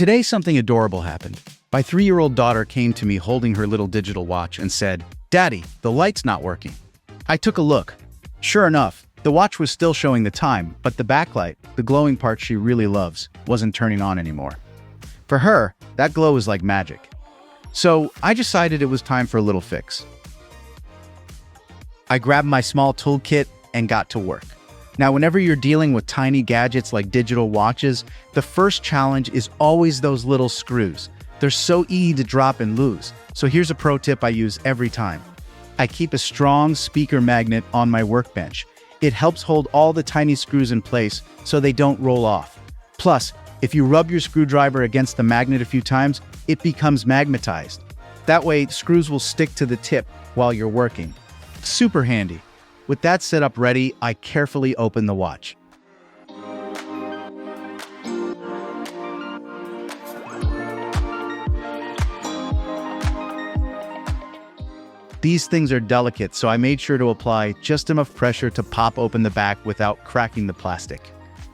Today, something adorable happened. My 3-year-old daughter came to me holding her little digital watch and said, "Daddy, the light's not working." I took a look. Sure enough, the watch was still showing the time, but the backlight, the glowing part she really loves, wasn't turning on anymore. For her, that glow is like magic. So I decided it was time for a little fix. I grabbed my small toolkit and got to work. Now, whenever you're dealing with tiny gadgets like digital watches, the first challenge is always those little screws. They're so easy to drop and lose. So here's a pro tip I use every time. I keep a strong speaker magnet on my workbench. It helps hold all the tiny screws in place so they don't roll off. Plus, if you rub your screwdriver against the magnet a few times, it becomes magnetized. That way, screws will stick to the tip while you're working. Super handy. With that setup ready, I carefully open the watch. These things are delicate, so I made sure to apply just enough pressure to pop open the back without cracking the plastic.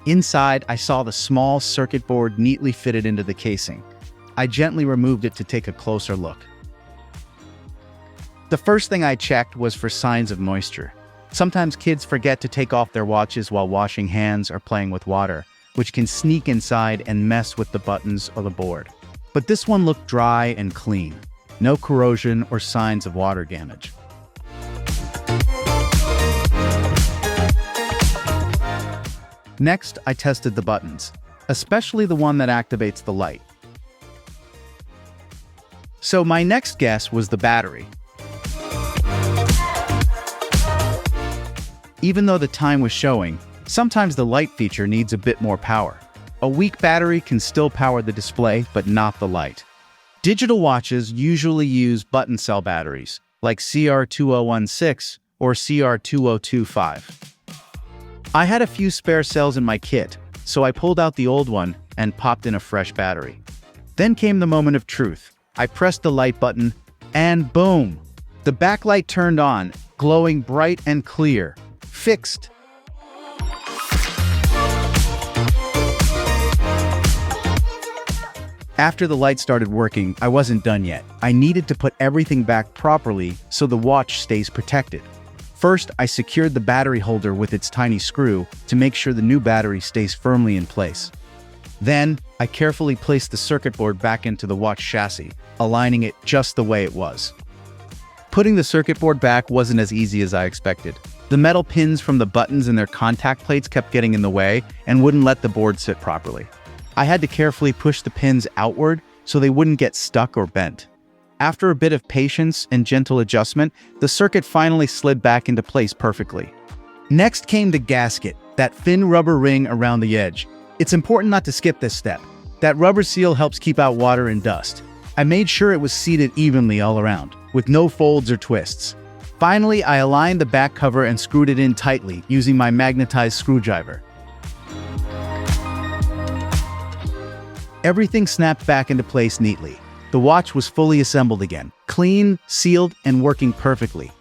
Inside, I saw the small circuit board neatly fitted into the casing. I gently removed it to take a closer look. The first thing I checked was for signs of moisture. Sometimes kids forget to take off their watches while washing hands or playing with water, which can sneak inside and mess with the buttons or the board. But this one looked dry and clean. No corrosion or signs of water damage. Next, I tested the buttons, especially the one that activates the light. So my next guess was the battery. Even though the time was showing, sometimes the light feature needs a bit more power. A weak battery can still power the display, but not the light. Digital watches usually use button cell batteries, like CR2016 or CR2025. I had a few spare cells in my kit, so I pulled out the old one and popped in a fresh battery. Then came the moment of truth. I pressed the light button, and boom! The backlight turned on, glowing bright and clear. Fixed. After the light started working, I wasn't done yet. I needed to put everything back properly so the watch stays protected. First, I secured the battery holder with its tiny screw to make sure the new battery stays firmly in place. Then, I carefully placed the circuit board back into the watch chassis, aligning it just the way it was. Putting the circuit board back wasn't as easy as I expected. The metal pins from the buttons and their contact plates kept getting in the way and wouldn't let the board sit properly. I had to carefully push the pins outward so they wouldn't get stuck or bent. After a bit of patience and gentle adjustment, the circuit finally slid back into place perfectly. Next came the gasket, that thin rubber ring around the edge. It's important not to skip this step. That rubber seal helps keep out water and dust. I made sure it was seated evenly all around, with no folds or twists. Finally, I aligned the back cover and screwed it in tightly using my Magnetize screwdriver. Everything snapped back into place neatly. The watch was fully assembled again, clean, sealed, and working perfectly.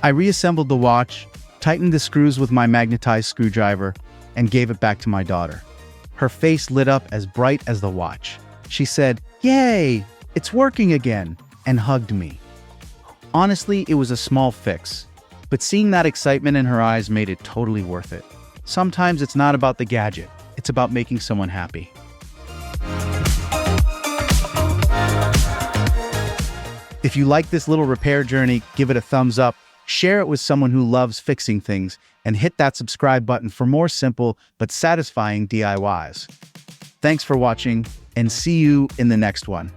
I reassembled the watch, tightened the screws with my Magnetize screwdriver, and gave it back to my daughter. Her face lit up as bright as the watch. She said, "Yay, it's working again," and hugged me. Honestly, it was a small fix, but seeing that excitement in her eyes made it totally worth it. Sometimes it's not about the gadget, it's about making someone happy. If you like this little repair journey, give it a thumbs up, share it with someone who loves fixing things, and hit that subscribe button for more simple but satisfying DIYs. Thanks for watching, and see you in the next one.